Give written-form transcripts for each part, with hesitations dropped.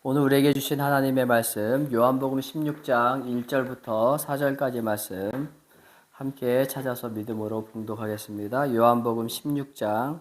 오늘 우리에게 주신 하나님의 말씀 요한복음 16장 1절부터 4절까지 말씀 함께 찾아서 믿음으로 봉독하겠습니다. 요한복음 16장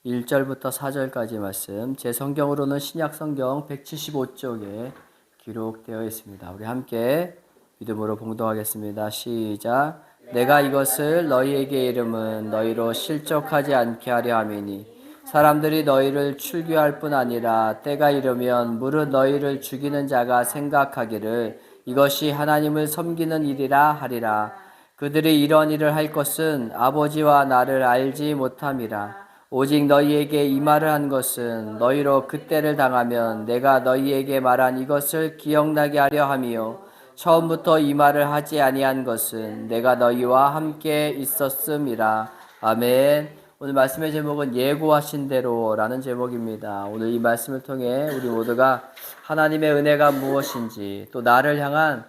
1절부터 4절까지 말씀, 제 성경으로는 신약성경 175쪽에 기록되어 있습니다. 우리 함께 믿음으로 봉독하겠습니다. 시작. 내가 이것을 너희에게 이름은 너희로 실족하지 않게 하려 함이니 사람들이 너희를 출교할 뿐 아니라 때가 이르면 무릇 너희를 죽이는 자가 생각하기를 이것이 하나님을 섬기는 일이라 하리라. 그들이 이런 일을 할 것은 아버지와 나를 알지 못함이라. 오직 너희에게 이 말을 한 것은 너희로 그때를 당하면 내가 너희에게 말한 이것을 기억나게 하려 함이요 처음부터 이 말을 하지 아니한 것은 내가 너희와 함께 있었음이라. 아멘. 오늘 말씀의 제목은 예고하신 대로라는 제목입니다. 오늘 이 말씀을 통해 우리 모두가 하나님의 은혜가 무엇인지, 또 나를 향한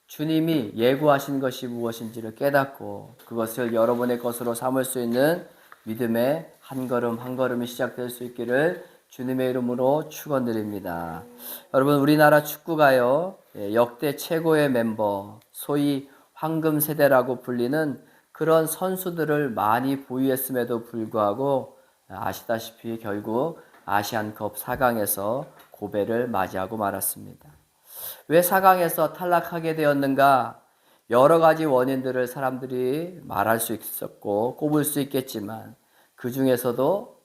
주님이 예고하신 것이 무엇인지를 깨닫고 그것을 여러분의 것으로 삼을 수 있는 믿음의 한 걸음 한 걸음이 시작될 수 있기를 주님의 이름으로 축원드립니다. 여러분, 우리나라 축구가요, 역대 최고의 멤버, 소위 황금 세대라고 불리는 그런 선수들을 많이 보유했음에도 불구하고 아시다시피 결국 아시안컵 4강에서 고배를 맞이하고 말았습니다. 왜 4강에서 탈락하게 되었는가? 여러 가지 원인들을 사람들이 말할 수 있었고 꼽을 수 있겠지만 그 중에서도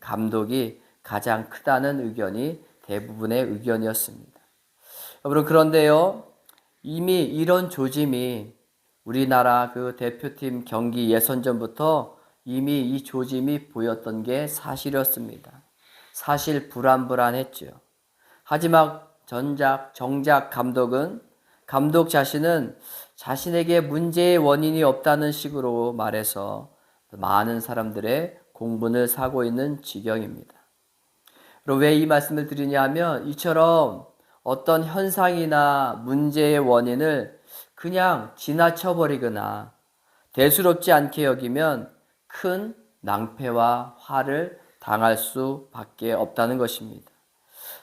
감독이 가장 크다는 의견이 대부분의 의견이었습니다. 여러분, 그런데요, 이미 이런 조짐이 우리나라 그 대표팀 경기 예선전부터 이미 이 조짐이 보였던 게 사실이었습니다. 사실 불안불안했죠. 하지만 정작 감독 자신은 자신에게 문제의 원인이 없다는 식으로 말해서 많은 사람들의 공분을 사고 있는 지경입니다. 그럼 왜 이 말씀을 드리냐 하면 이처럼 어떤 현상이나 문제의 원인을 그냥 지나쳐버리거나 대수롭지 않게 여기면 큰 낭패와 화를 당할 수밖에 없다는 것입니다.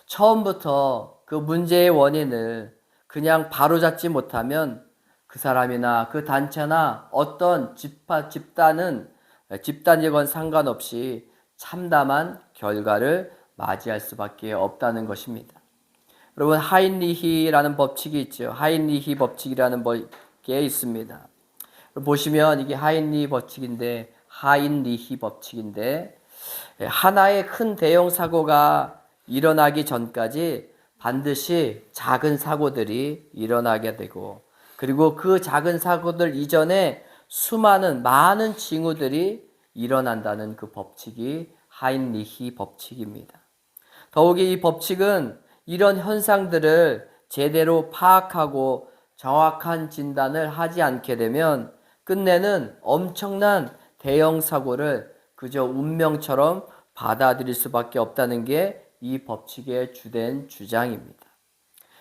처음부터 그 문제의 원인을 그냥 바로잡지 못하면 그 사람이나 그 단체나 어떤 집단이건 상관없이 참담한 결과를 맞이할 수밖에 없다는 것입니다. 여러분, 하인리히라는 법칙이 있죠. 하인리히 법칙이라는 게 있습니다. 보시면 이게 하인리히 법칙인데 하나의 큰 대형 사고가 일어나기 전까지 반드시 작은 사고들이 일어나게 되고, 그리고 그 작은 사고들 이전에 많은 징후들이 일어난다는 그 법칙이 하인리히 법칙입니다. 더욱이 이 법칙은 이런 현상들을 제대로 파악하고 정확한 진단을 하지 않게 되면 끝내는 엄청난 대형 사고를 그저 운명처럼 받아들일 수밖에 없다는 게 이 법칙의 주된 주장입니다.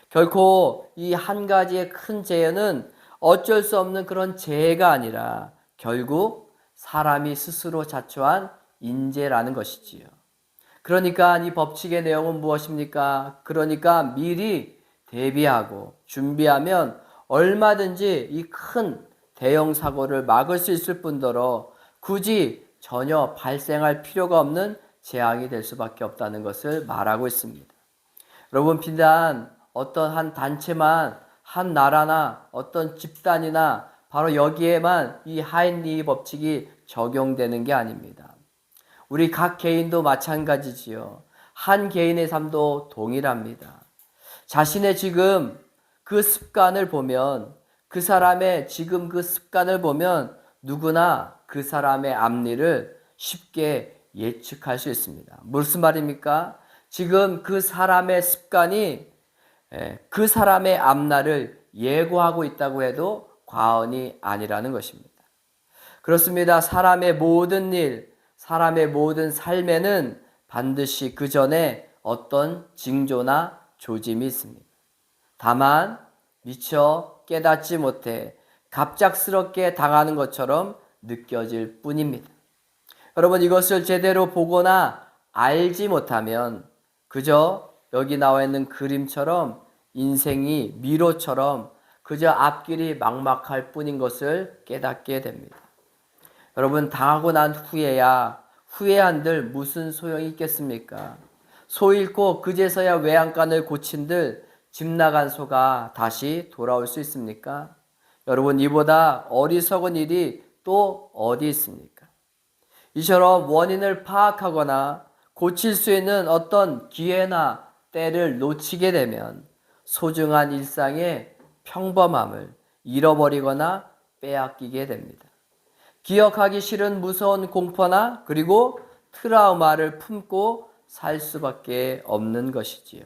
결코 이 한 가지의 큰 재해는 어쩔 수 없는 그런 재해가 아니라 결국 사람이 스스로 자초한 인재라는 것이지요. 그러니까 이 법칙의 내용은 무엇입니까? 그러니까 미리 대비하고 준비하면 얼마든지 이 큰 대형 사고를 막을 수 있을 뿐더러 굳이 전혀 발생할 필요가 없는 재앙이 될 수밖에 없다는 것을 말하고 있습니다. 여러분, 비단 어떤 한 단체만, 한 나라나 어떤 집단이나 바로 여기에만 이 하인리히 법칙이 적용되는 게 아닙니다. 우리 각 개인도 마찬가지지요. 한 개인의 삶도 동일합니다. 자신의 지금 그 습관을 보면, 그 사람의 지금 그 습관을 보면 누구나 그 사람의 앞니를 쉽게 예측할 수 있습니다. 무슨 말입니까? 지금 그 사람의 습관이 그 사람의 앞날을 예고하고 있다고 해도 과언이 아니라는 것입니다. 그렇습니다. 사람의 모든 일, 사람의 모든 삶에는 반드시 그 전에 어떤 징조나 조짐이 있습니다. 다만 미처 깨닫지 못해 갑작스럽게 당하는 것처럼 느껴질 뿐입니다. 여러분, 이것을 제대로 보거나 알지 못하면 그저 여기 나와 있는 그림처럼 인생이 미로처럼 그저 앞길이 막막할 뿐인 것을 깨닫게 됩니다. 여러분, 당하고 난 후에야 후회한들 무슨 소용이 있겠습니까? 소 잃고 그제서야 외양간을 고친들 집 나간 소가 다시 돌아올 수 있습니까? 여러분, 이보다 어리석은 일이 또 어디 있습니까? 이처럼 원인을 파악하거나 고칠 수 있는 어떤 기회나 때를 놓치게 되면 소중한 일상의 평범함을 잃어버리거나 빼앗기게 됩니다. 기억하기 싫은 무서운 공포나 그리고 트라우마를 품고 살 수밖에 없는 것이지요.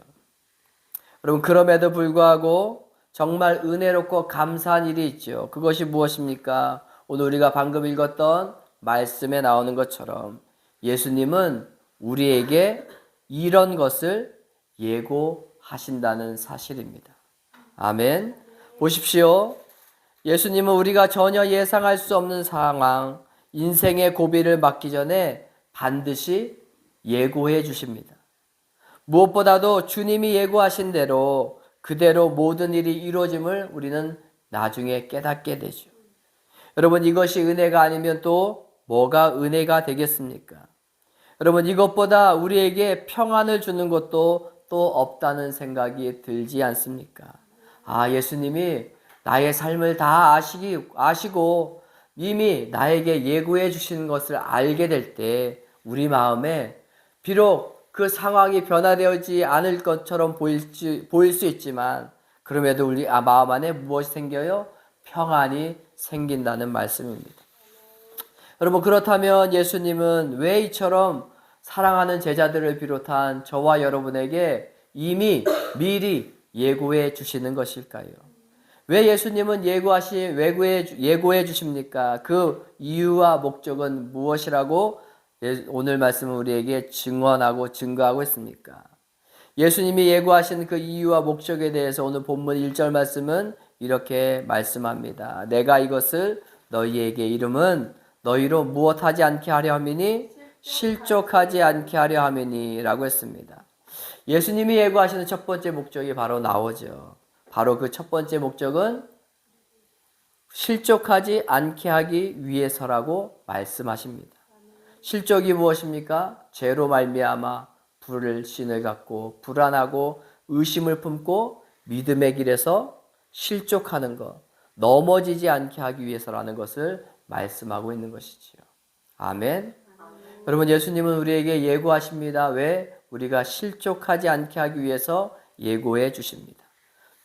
여러분, 그럼에도 불구하고 정말 은혜롭고 감사한 일이 있죠. 그것이 무엇입니까? 오늘 우리가 방금 읽었던 말씀에 나오는 것처럼 예수님은 우리에게 이런 것을 예고하신다는 사실입니다. 아멘. 보십시오. 예수님은 우리가 전혀 예상할 수 없는 상황, 인생의 고비를 맞기 전에 반드시 예고해 주십니다. 무엇보다도 주님이 예고하신 대로 그대로 모든 일이 이루어짐을 우리는 나중에 깨닫게 되죠. 여러분, 이것이 은혜가 아니면 또 뭐가 은혜가 되겠습니까? 여러분, 이것보다 우리에게 평안을 주는 것도 또 없다는 생각이 들지 않습니까? 예수님이 나의 삶을 다 아시고 이미 나에게 예고해 주시는 것을 알게 될 때 우리 마음에 비록 그 상황이 변화되지 않을 것처럼 보일 수 있지만 그럼에도 우리 마음 안에 무엇이 생겨요? 평안이 생긴다는 말씀입니다. 여러분, 그렇다면 예수님은 왜 이처럼 사랑하는 제자들을 비롯한 저와 여러분에게 이미 미리 예고해 주시는 것일까요? 왜 예수님은 예고해 주십니까? 그 이유와 목적은 무엇이라고 오늘 말씀은 우리에게 증언하고 증거하고 있습니까? 예수님이 예고하신 그 이유와 목적에 대해서 오늘 본문 1절 말씀은 이렇게 말씀합니다. 내가 이것을 너희에게 이름은 너희로 무엇하지 않게 하려 함이니 실족하지 않게 하려 함이니 라고 했습니다. 예수님이 예고하시는 첫 번째 목적이 바로 나오죠. 바로 그 첫 번째 목적은 실족하지 않게 하기 위해서라고 말씀하십니다. 실족이 무엇입니까? 죄로 말미암아 불신을 갖고 불안하고 의심을 품고 믿음의 길에서 실족하는 것, 넘어지지 않게 하기 위해서라는 것을 말씀하고 있는 것이지요. 아멘. 여러분, 예수님은 우리에게 예고하십니다. 왜? 우리가 실족하지 않게 하기 위해서 예고해 주십니다.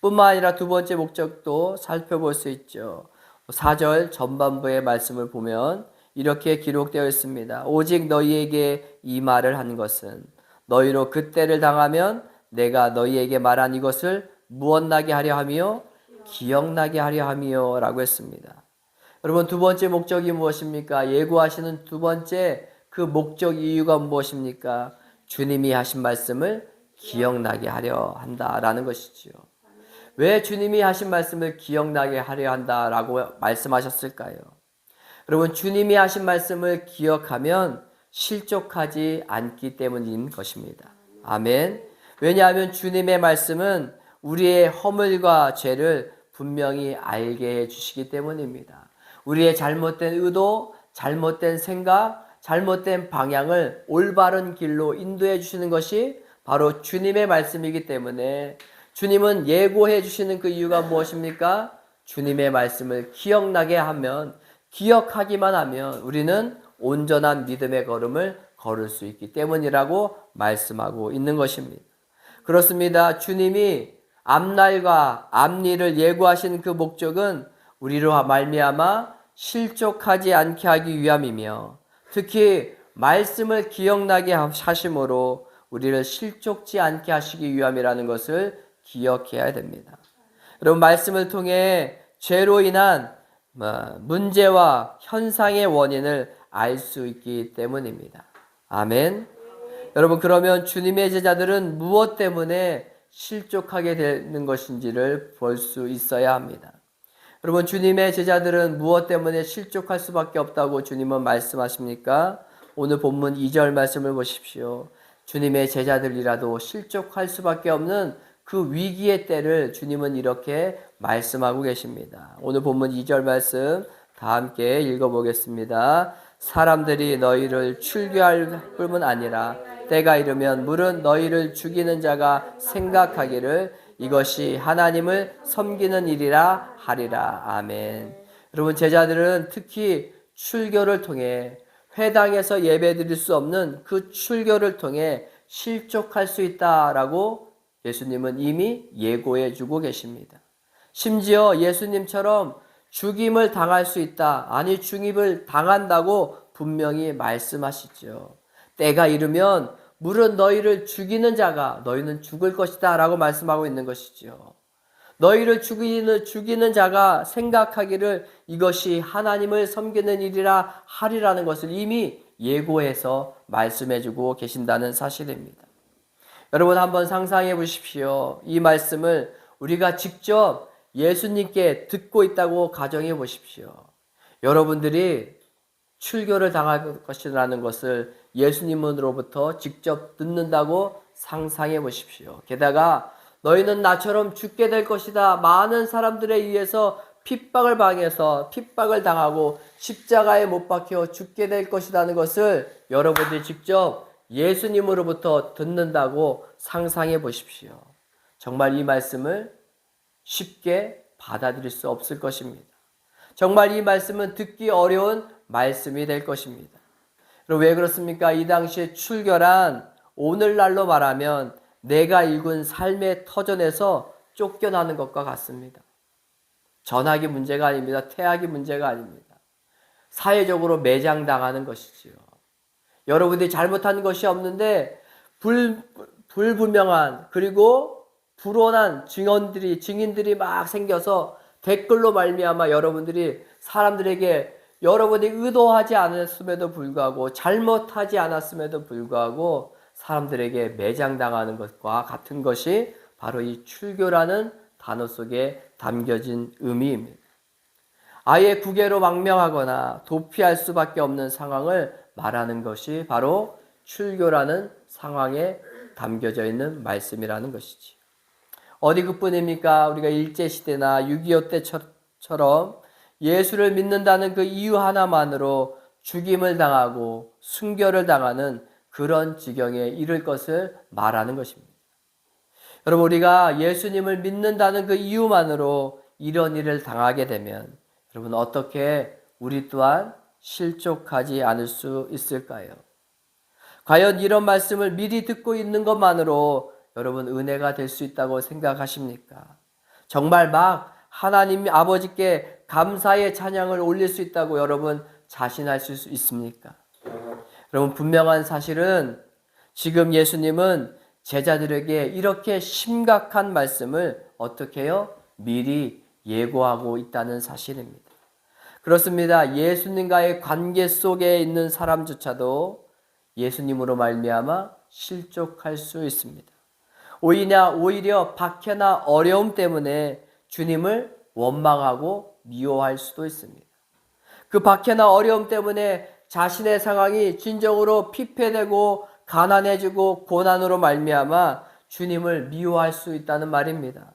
뿐만 아니라 두 번째 목적도 살펴볼 수 있죠. 4절 전반부의 말씀을 보면 이렇게 기록되어 있습니다. 오직 너희에게 이 말을 한 것은 너희로 그때를 당하면 내가 너희에게 말한 이것을 무엇나게 하려 하며 기억나게 하려 하며 라고 했습니다. 여러분, 두 번째 목적이 무엇입니까? 예고하시는 두 번째 그 목적 이유가 무엇입니까? 주님이 하신 말씀을 기억나게 하려 한다라는 것이지요. 왜 주님이 하신 말씀을 기억나게 하려 한다라고 말씀하셨을까요? 여러분, 주님이 하신 말씀을 기억하면 실족하지 않기 때문인 것입니다. 아멘. 왜냐하면 주님의 말씀은 우리의 허물과 죄를 분명히 알게 해주시기 때문입니다. 우리의 잘못된 의도, 잘못된 생각, 잘못된 방향을 올바른 길로 인도해 주시는 것이 바로 주님의 말씀이기 때문에 주님은 예고해 주시는 그 이유가 무엇입니까? 주님의 말씀을 기억나게 하면, 기억하기만 하면 우리는 온전한 믿음의 걸음을 걸을 수 있기 때문이라고 말씀하고 있는 것입니다. 그렇습니다. 주님이 앞날과 앞일을 예고하신 그 목적은 우리로 말미암아 실족하지 않게 하기 위함이며 특히 말씀을 기억나게 하심으로 우리를 실족지 않게 하시기 위함이라는 것을 기억해야 됩니다. 여러분, 말씀을 통해 죄로 인한 문제와 현상의 원인을 알 수 있기 때문입니다. 아멘. 여러분, 그러면 주님의 제자들은 무엇 때문에 실족하게 되는 것인지를 볼 수 있어야 합니다. 여러분, 주님의 제자들은 무엇 때문에 실족할 수밖에 없다고 주님은 말씀하십니까? 오늘 본문 2절 말씀을 보십시오. 주님의 제자들이라도 실족할 수밖에 없는 그 위기의 때를 주님은 이렇게 말씀하고 계십니다. 오늘 본문 2절 말씀 다 함께 읽어보겠습니다. 사람들이 너희를 출교할 뿐만 아니라 때가 이르면 물은 너희를 죽이는 자가 생각하기를 이것이 하나님을 섬기는 일이라 하리라. 아멘. 여러분, 제자들은 특히 출교를 통해 회당에서 예배드릴 수 없는 그 출교를 통해 실족할 수 있다라고 예수님은 이미 예고해 주고 계십니다. 심지어 예수님처럼 죽임을 당할 수 있다, 아니 죽임을 당한다고 분명히 말씀하시죠. 때가 이르면 물은 너희를 죽이는 자가 너희는 죽을 것이다 라고 말씀하고 있는 것이죠. 너희를 죽이는 자가 생각하기를 이것이 하나님을 섬기는 일이라 하리라는 것을 이미 예고해서 말씀해주고 계신다는 사실입니다. 여러분, 한번 상상해 보십시오. 이 말씀을 우리가 직접 예수님께 듣고 있다고 가정해 보십시오. 여러분들이 출교를 당할 것이라는 것을 예수님으로부터 직접 듣는다고 상상해 보십시오. 게다가 너희는 나처럼 죽게 될 것이다. 많은 사람들에 의해서 핍박을 당해서 핍박을 당하고 십자가에 못 박혀 죽게 될 것이라는 것을 여러분들이 직접 예수님으로부터 듣는다고 상상해 보십시오. 정말 이 말씀을 쉽게 받아들일 수 없을 것입니다. 정말 이 말씀은 듣기 어려운 말씀이 될 것입니다. 그럼 왜 그렇습니까? 이 당시에 출교란 오늘날로 말하면 내가 일군 삶의 터전에서 쫓겨나는 것과 같습니다. 전학이 문제가 아닙니다. 퇴학이 문제가 아닙니다. 사회적으로 매장당하는 것이지요. 여러분들이 잘못한 것이 없는데 불분명한 그리고 불온한 증인들이 막 생겨서 댓글로 말미암아 여러분들이 사람들에게 여러분이 의도하지 않았음에도 불구하고 잘못하지 않았음에도 불구하고 사람들에게 매장당하는 것과 같은 것이 바로 이 출교라는 단어 속에 담겨진 의미입니다. 아예 국외로 망명하거나 도피할 수밖에 없는 상황을 말하는 것이 바로 출교라는 상황에 담겨져 있는 말씀이라는 것이지. 어디 그뿐입니까? 우리가 일제시대나 6.25 때처럼 예수를 믿는다는 그 이유 하나만으로 죽임을 당하고 순교를 당하는 그런 지경에 이를 것을 말하는 것입니다. 여러분, 우리가 예수님을 믿는다는 그 이유만으로 이런 일을 당하게 되면 여러분 어떻게 우리 또한 실족하지 않을 수 있을까요? 과연 이런 말씀을 미리 듣고 있는 것만으로 여러분 은혜가 될 수 있다고 생각하십니까? 정말 막 하나님 아버지께 감사의 찬양을 올릴 수 있다고 여러분 자신할 수 있습니까? 여러분, 분명한 사실은 지금 예수님은 제자들에게 이렇게 심각한 말씀을 어떻게 해요? 미리 예고하고 있다는 사실입니다. 그렇습니다. 예수님과의 관계 속에 있는 사람조차도 예수님으로 말미암아 실족할 수 있습니다. 오히려 박해나 어려움 때문에 주님을 원망하고 미워할 수도 있습니다. 그 박해나 어려움 때문에 자신의 상황이 진정으로 피폐되고 가난해지고 고난으로 말미암아 주님을 미워할 수 있다는 말입니다.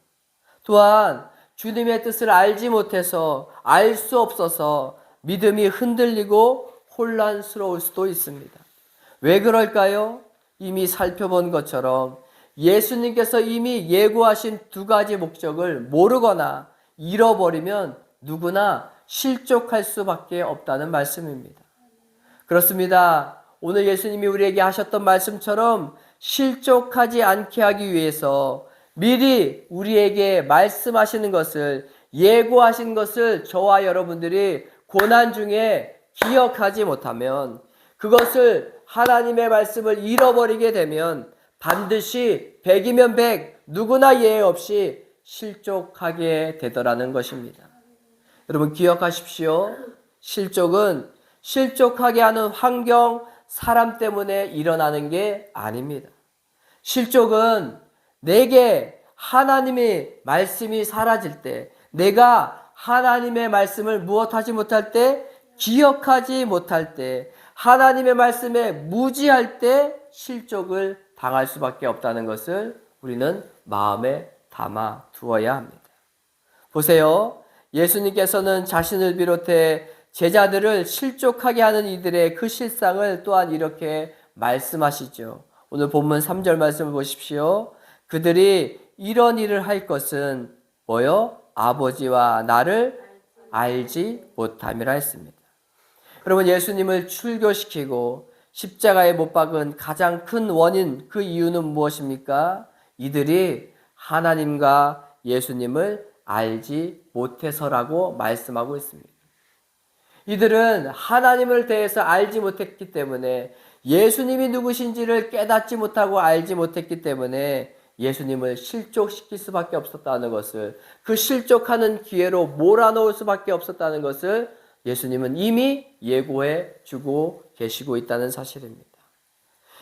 또한 주님의 뜻을 알지 못해서 알 수 없어서 믿음이 흔들리고 혼란스러울 수도 있습니다. 왜 그럴까요? 이미 살펴본 것처럼 예수님께서 이미 예고하신 두 가지 목적을 모르거나 잃어버리면 누구나 실족할 수밖에 없다는 말씀입니다. 그렇습니다. 오늘 예수님이 우리에게 하셨던 말씀처럼 실족하지 않게 하기 위해서 미리 우리에게 말씀하시는 것을, 예고하신 것을 저와 여러분들이 고난 중에 기억하지 못하면, 그것을 하나님의 말씀을 잃어버리게 되면 반드시 100이면 100 누구나 예외 없이 실족하게 되더라는 것입니다. 여러분 기억하십시오. 실족은 실족하게 하는 환경, 사람 때문에 일어나는 게 아닙니다. 실족은 내게 하나님의 말씀이 사라질 때, 내가 하나님의 말씀을 무엇하지 못할 때, 기억하지 못할 때, 하나님의 말씀에 무지할 때 실족을 당할 수밖에 없다는 것을 우리는 마음에 담아 두어야 합니다. 보세요. 예수님께서는 자신을 비롯해 제자들을 실족하게 하는 이들의 그 실상을 또한 이렇게 말씀하시죠. 오늘 본문 3절 말씀을 보십시오. 그들이 이런 일을 할 것은 뭐요? 아버지와 나를 알지 못함이라 했습니다. 여러분, 예수님을 출교시키고 십자가에 못 박은 가장 큰 원인, 그 이유는 무엇입니까? 이들이 하나님과 예수님을 알지 못해서라고 말씀하고 있습니다. 이들은 하나님을 대해서 알지 못했기 때문에, 예수님이 누구신지를 깨닫지 못하고 알지 못했기 때문에 예수님을 실족시킬 수밖에 없었다는 것을, 그 실족하는 기회로 몰아넣을 수밖에 없었다는 것을 예수님은 이미 예고해 주고 계시고 있다는 사실입니다.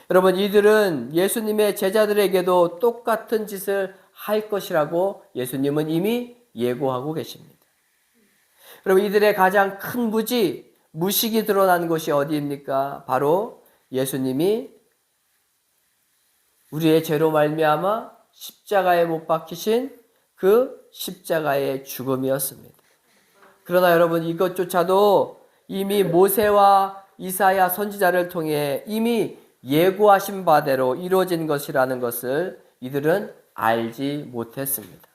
여러분, 이들은 예수님의 제자들에게도 똑같은 짓을 할 것이라고 예수님은 이미 예고하고 계십니다. 여러분, 이들의 가장 큰 무식이 드러난 곳이 어디입니까? 바로 예수님이 우리의 죄로 말미암아 십자가에 못 박히신 그 십자가의 죽음이었습니다. 그러나 여러분, 이것조차도 이미 모세와 이사야 선지자를 통해 이미 예고하신 바대로 이루어진 것이라는 것을 이들은 알지 못했습니다.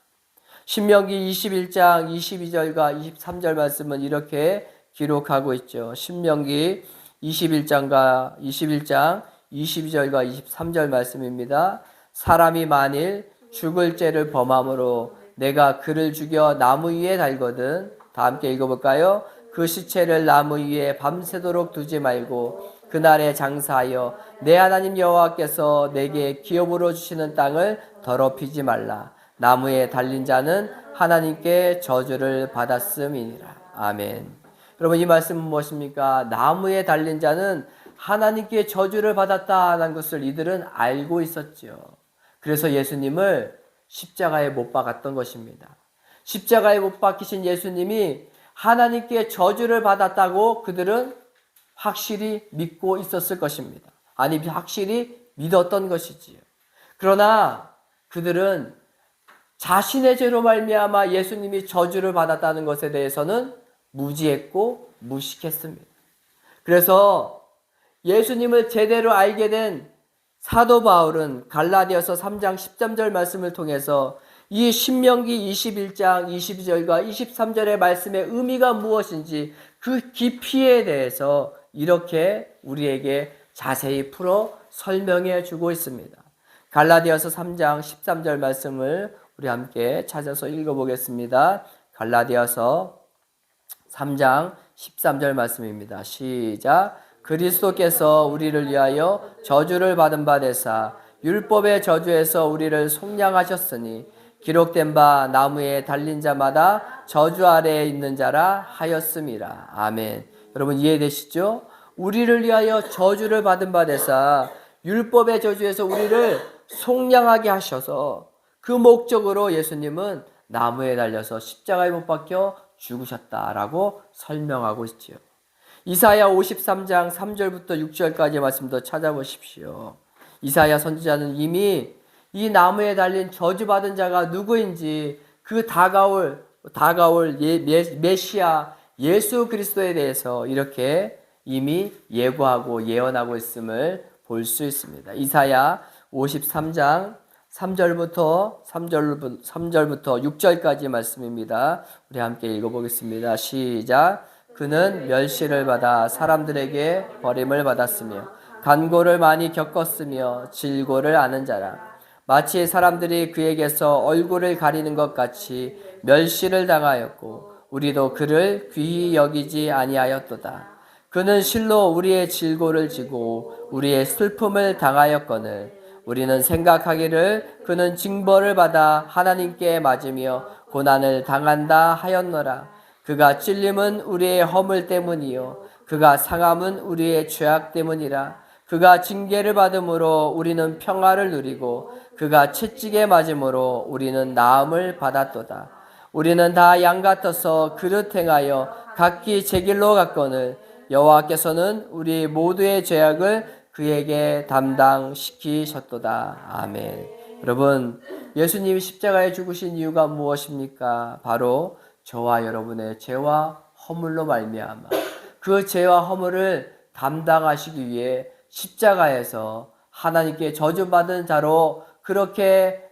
신명기 21장 22절과 23절 말씀은 이렇게 기록하고 있죠. 신명기 21장 22절과 23절 말씀입니다. 사람이 만일 죽을 죄를 범함으로 내가 그를 죽여 나무 위에 달거든. 다 함께 읽어볼까요? 그 시체를 나무 위에 밤새도록 두지 말고 그날에 장사하여 내 하나님 여호와께서 내게 기업으로 주시는 땅을 더럽히지 말라. 나무에 달린 자는 하나님께 저주를 받았음이니라. 아멘. 여러분, 이 말씀은 무엇입니까? 나무에 달린 자는 하나님께 저주를 받았다는 것을 이들은 알고 있었죠. 그래서 예수님을 십자가에 못 박았던 것입니다. 십자가에 못 박히신 예수님이 하나님께 저주를 받았다고 그들은 확실히 믿고 있었을 것입니다. 아니, 확실히 믿었던 것이지요. 그러나 그들은 자신의 죄로 말미암아 예수님이 저주를 받았다는 것에 대해서는 무지했고 무식했습니다. 그래서 예수님을 제대로 알게 된 사도 바울은 갈라디아서 3장 13절 말씀을 통해서 이 신명기 21장 22절과 23절의 말씀의 의미가 무엇인지 그 깊이에 대해서 이렇게 우리에게 자세히 풀어 설명해 주고 있습니다. 갈라디아서 3장 13절 말씀을 우리 함께 찾아서 읽어보겠습니다. 갈라디아서 3장 13절 말씀입니다. 시작. 그리스도께서 우리를 위하여 저주를 받은 바 되사 율법의 저주에서 우리를 속량하셨으니 기록된 바 나무에 달린 자마다 저주 아래에 있는 자라 하였음이라. 아멘. 여러분, 이해되시죠? 우리를 위하여 저주를 받은 바 되사 율법의 저주에서 우리를 속량하게 하셔서 그 목적으로 예수님은 나무에 달려서 십자가에 못 박혀 죽으셨다라고 설명하고 있지요. 이사야 53장 3절부터 6절까지 말씀도 찾아보십시오. 이사야 선지자는 이미 이 나무에 달린 저주받은 자가 누구인지 그 다가올 메시아 예수 그리스도에 대해서 이렇게 이미 예고하고 예언하고 있음을 볼 수 있습니다. 이사야 53장 3절부터 6절까지 말씀입니다. 우리 함께 읽어보겠습니다. 시작. 그는 멸시를 받아 사람들에게 버림을 받았으며 간고를 많이 겪었으며 질고를 아는 자라. 마치 사람들이 그에게서 얼굴을 가리는 것 같이 멸시를 당하였고 우리도 그를 귀히 여기지 아니하였도다. 그는 실로 우리의 질고를 지고 우리의 슬픔을 당하였거늘 우리는 생각하기를 그는 징벌을 받아 하나님께 맞으며 고난을 당한다 하였노라. 그가 찔림은 우리의 허물 때문이요 그가 상함은 우리의 죄악 때문이라. 그가 징계를 받음으로 우리는 평화를 누리고 그가 채찍에 맞음으로 우리는 나음을 받았도다. 우리는 다 양 같아서 그릇 행하여 각기 제 길로 갔거늘 여호와께서는 우리 모두의 죄악을 그에게 담당시키셨도다. 아멘. 여러분, 예수님이 십자가에 죽으신 이유가 무엇입니까? 바로 저와 여러분의 죄와 허물로 말미암아 그 죄와 허물을 담당하시기 위해 십자가에서 하나님께 저주받은 자로 그렇게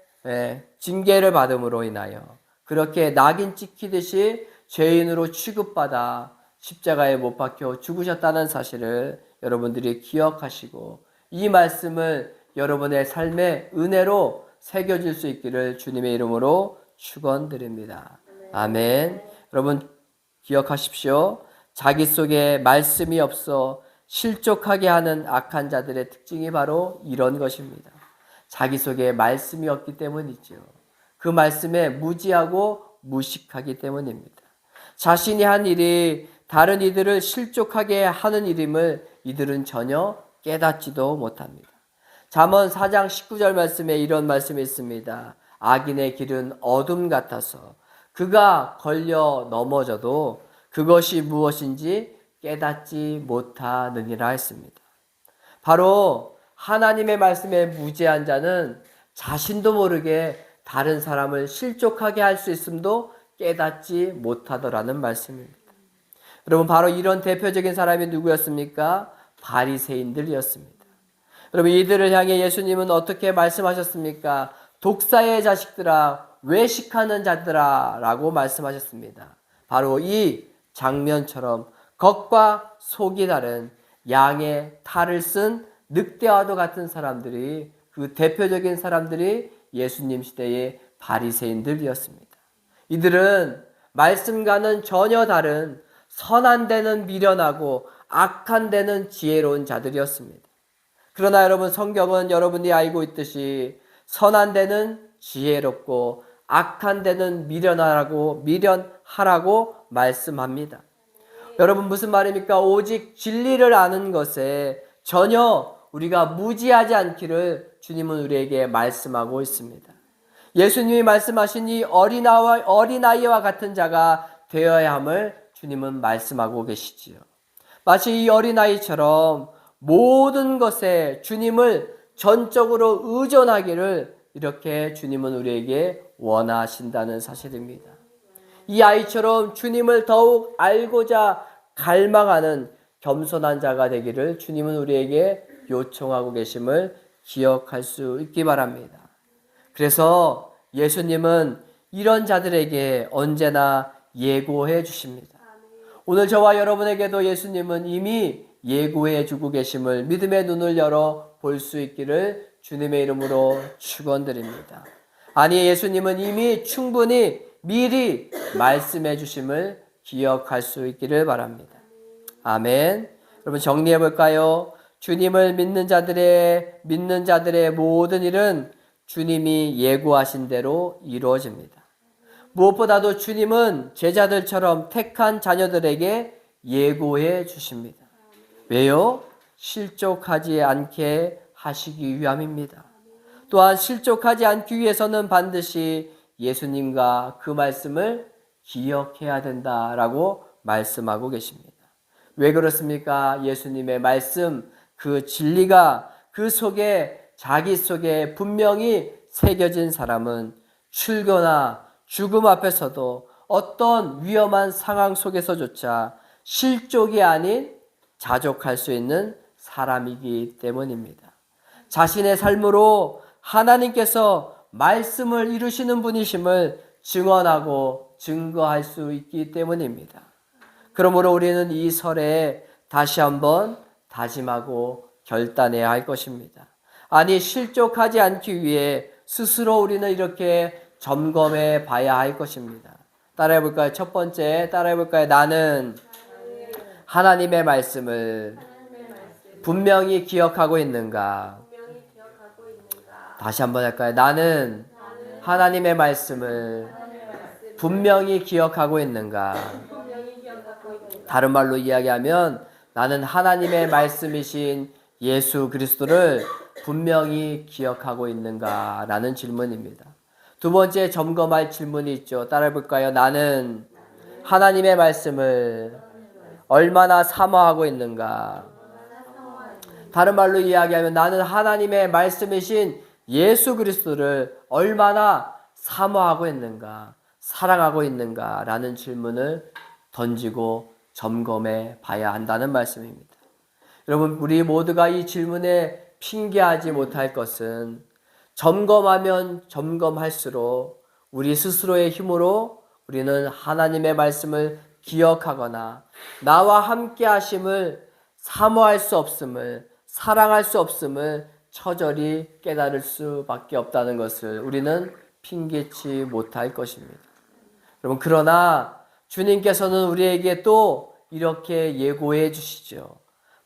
징계를 받음으로 인하여 그렇게 낙인 찍히듯이 죄인으로 취급받아 십자가에 못 박혀 죽으셨다는 사실을 여러분들이 기억하시고 이 말씀을 여러분의 삶의 은혜로 새겨질 수 있기를 주님의 이름으로 축원드립니다. 아멘. 여러분 기억하십시오. 자기 속에 말씀이 없어 실족하게 하는 악한 자들의 특징이 바로 이런 것입니다. 자기 속에 말씀이 없기 때문이죠. 그 말씀에 무지하고 무식하기 때문입니다. 자신이 한 일이 다른 이들을 실족하게 하는 일임을 이들은 전혀 깨닫지도 못합니다. 잠언 4장 19절 말씀에 이런 말씀이 있습니다. 악인의 길은 어둠 같아서 그가 걸려 넘어져도 그것이 무엇인지 깨닫지 못하느니라 했습니다. 바로 하나님의 말씀에 무지한 자는 자신도 모르게 다른 사람을 실족하게 할 수 있음도 깨닫지 못하더라는 말씀입니다. 여러분 바로 이런 대표적인 사람이 누구였습니까? 바리새인들이었습니다. 여러분 이들을 향해 예수님은 어떻게 말씀하셨습니까? 독사의 자식들아, 외식하는 자들아 라고 말씀하셨습니다. 바로 이 장면처럼 겉과 속이 다른 양의 탈을 쓴 늑대와도 같은 사람들이 그 대표적인 사람들이 예수님 시대의 바리새인들이었습니다. 이들은 말씀과는 전혀 다른 선한 데는 미련하고 악한 데는 지혜로운 자들이었습니다. 그러나 여러분 성경은 여러분이 알고 있듯이 선한 데는 지혜롭고 악한 데는 미련하라고 말씀합니다. 여러분 무슨 말입니까? 오직 진리를 아는 것에 전혀 우리가 무지하지 않기를 주님은 우리에게 말씀하고 있습니다. 예수님이 말씀하신 이 어린아이와 같은 자가 되어야 함을 주님은 말씀하고 계시지요. 마치 이 어린아이처럼 모든 것에 주님을 전적으로 의존하기를 이렇게 주님은 우리에게 원하신다는 사실입니다. 이 아이처럼 주님을 더욱 알고자 갈망하는 겸손한 자가 되기를 주님은 우리에게 요청하고 계심을 기억할 수 있기 바랍니다. 그래서 예수님은 이런 자들에게 언제나 예고해 주십니다. 오늘 저와 여러분에게도 예수님은 이미 예고해 주고 계심을 믿음의 눈을 열어 볼 수 있기를 주님의 이름으로 축원드립니다. 아니 예수님은 이미 충분히 미리 말씀해 주심을 기억할 수 있기를 바랍니다. 아멘. 여러분 정리해 볼까요? 주님을 믿는 자들의 모든 일은 주님이 예고하신 대로 이루어집니다. 무엇보다도 주님은 제자들처럼 택한 자녀들에게 예고해 주십니다. 왜요? 실족하지 않게 하시기 위함입니다. 또한 실족하지 않기 위해서는 반드시 예수님과 그 말씀을 기억해야 된다라고 말씀하고 계십니다. 왜 그렇습니까? 예수님의 말씀, 그 진리가 그 속에 자기 속에 분명히 새겨진 사람은 출교나 죽음 앞에서도 어떤 위험한 상황 속에서조차 실족이 아닌 자족할 수 있는 사람이기 때문입니다. 자신의 삶으로 하나님께서 말씀을 이루시는 분이심을 증언하고 증거할 수 있기 때문입니다. 그러므로 우리는 이 설에 다시 한번 다짐하고 결단해야 할 것입니다. 아니 실족하지 않기 위해 스스로 우리는 이렇게 점검해 봐야 할 것입니다. 따라해 볼까요? 첫 번째 따라해 볼까요? 나는 하나님의 말씀을 분명히 기억하고 있는가? 다시 한번 할까요? 나는 하나님의 말씀을 분명히 기억하고 있는가? 다른 말로 이야기하면 나는 하나님의 말씀이신 예수 그리스도를 분명히 기억하고 있는가? 라는 질문입니다. 두 번째 점검할 질문이 있죠. 따라해 볼까요? 나는 하나님의 말씀을 얼마나 사모하고 있는가? 다른 말로 이야기하면 나는 하나님의 말씀이신 예수 그리스도를 얼마나 사모하고 있는가, 사랑하고 있는가라는 질문을 던지고 점검해 봐야 한다는 말씀입니다. 여러분, 우리 모두가 이 질문에 핑계하지 못할 것은 점검하면 점검할수록 우리 스스로의 힘으로 우리는 하나님의 말씀을 기억하거나 나와 함께 하심을 사모할 수 없음을, 사랑할 수 없음을 처절히 깨달을 수밖에 없다는 것을 우리는 핑계치 못할 것입니다. 여러분, 그러나 주님께서는 우리에게 또 이렇게 예고해 주시죠.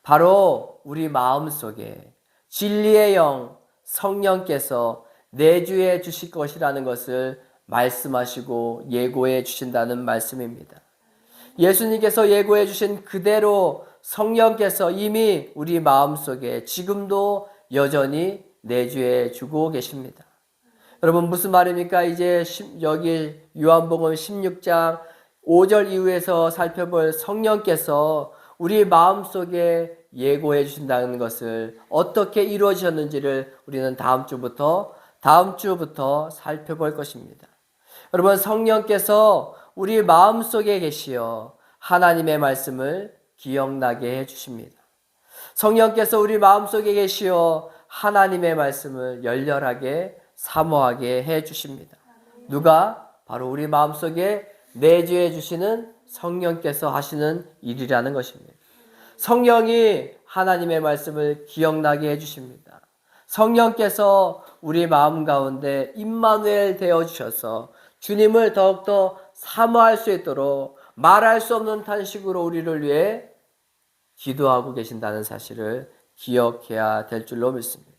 바로 우리 마음속에 진리의 영 성령께서 내주해 주실 것이라는 것을 말씀하시고 예고해 주신다는 말씀입니다. 예수님께서 예고해 주신 그대로 성령께서 이미 우리 마음속에 지금도 여전히 내주해 주고 계십니다. 여러분, 무슨 말입니까? 이제 여기 요한복음 16장 5절 이후에서 살펴볼 성령께서 우리 마음속에 예고해 주신다는 것을 어떻게 이루어지셨는지를 우리는 다음 주부터 살펴볼 것입니다. 여러분, 성령께서 우리 마음속에 계시어 하나님의 말씀을 기억나게 해 주십니다. 성령께서 우리 마음속에 계시어 하나님의 말씀을 열렬하게 사모하게 해 주십니다. 누가? 바로 우리 마음속에 내주해 주시는 성령께서 하시는 일이라는 것입니다. 성령이 하나님의 말씀을 기억나게 해 주십니다. 성령께서 우리 마음 가운데 임마누엘 되어 주셔서 주님을 더욱더 사모할 수 있도록 말할 수 없는 탄식으로 우리를 위해 기도하고 계신다는 사실을 기억해야 될 줄로 믿습니다.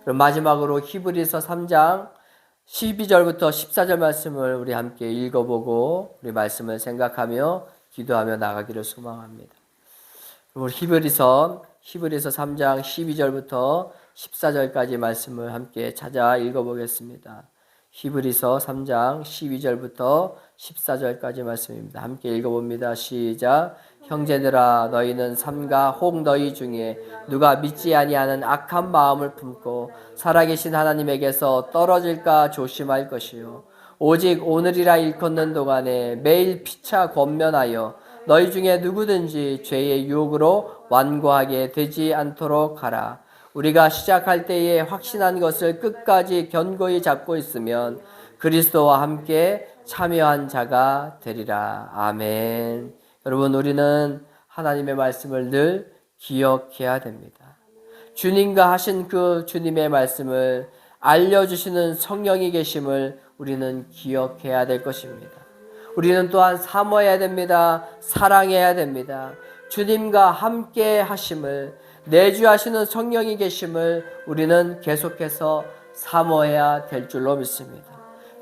그럼 마지막으로 히브리서 3장 12절부터 14절 말씀을 우리 함께 읽어보고 우리 말씀을 생각하며 기도하며 나가기를 소망합니다. 우리 히브리서 3장 12절부터 14절까지 말씀을 함께 찾아 읽어보겠습니다. 히브리서 3장 12절부터 14절까지 말씀입니다. 함께 읽어봅니다. 시작. 형제들아, 너희는 삼가 혹 너희 중에 누가 믿지 아니하는 악한 마음을 품고 살아계신 하나님에게서 떨어질까 조심할 것이요, 오직 오늘이라 일컫는 동안에 매일 피차 권면하여 너희 중에 누구든지 죄의 유혹으로 완고하게 되지 않도록 하라. 우리가 시작할 때에 확신한 것을 끝까지 견고히 잡고 있으면 그리스도와 함께 참여한 자가 되리라. 아멘. 여러분, 우리는 하나님의 말씀을 늘 기억해야 됩니다. 주님과 하신 그 주님의 말씀을 알려주시는 성령이 계심을 우리는 기억해야 될 것입니다. 우리는 또한 사모해야 됩니다. 사랑해야 됩니다. 주님과 함께 하심을, 내주하시는 성령이 계심을 우리는 계속해서 사모해야 될 줄로 믿습니다.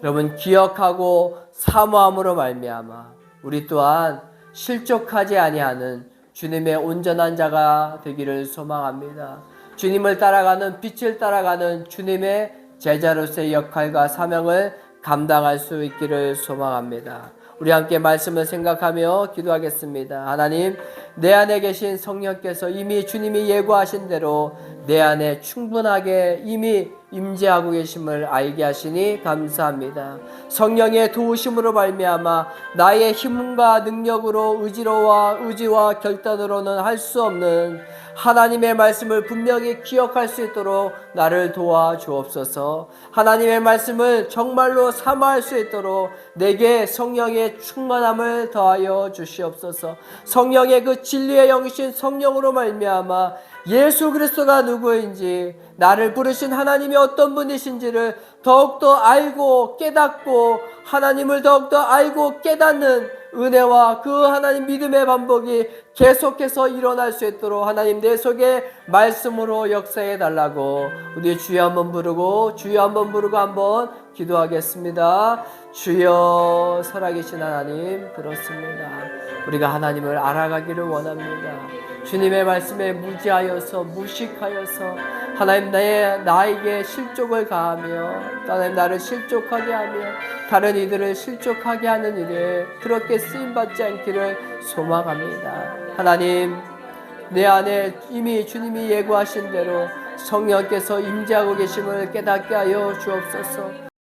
여러분, 기억하고 사모함으로 말미암아 우리 또한 실족하지 아니하는 주님의 온전한 자가 되기를 소망합니다. 주님을 따라가는, 빛을 따라가는 주님의 제자로서의 역할과 사명을 감당할 수 있기를 소망합니다. 우리 함께 말씀을 생각하며 기도하겠습니다. 하나님, 내 안에 계신 성령께서 이미 주님이 예고하신 대로 내 안에 충분하게 이미 임재하고 계심을 알게 하시니 감사합니다. 성령의 도우심으로 말미암아 나의 힘과 능력으로 의지와 결단으로는 할 수 없는 하나님의 말씀을 분명히 기억할 수 있도록 나를 도와주옵소서. 하나님의 말씀을 정말로 사모할 수 있도록 내게 성령의 충만함을 더하여 주시옵소서. 성령의 그 진리의 영이신 성령으로 말미암아 예수 그리스도가 누구인지, 나를 부르신 하나님이 어떤 분이신지를 더욱더 알고 깨닫고 하나님을 더욱더 알고 깨닫는 은혜와 그 하나님 믿음의 반복이 계속해서 일어날 수 있도록 하나님 내 속에 말씀으로 역사해 달라고 우리 주여 한번 부르고 한번 기도하겠습니다. 주여, 살아계신 하나님, 그렇습니다. 우리가 하나님을 알아가기를 원합니다. 주님의 말씀에 무지하여서 무식하여서 하나님 나에게 실족을 가하며 하나님 나를 실족하게 하며 다른 이들을 실족하게 하는 일에 그렇게 쓰임받지 않기를 소망합니다. 하나님, 내 안에 이미 주님이 예고하신 대로 성령께서 임재하고 계심을 깨닫게 하여 주옵소서.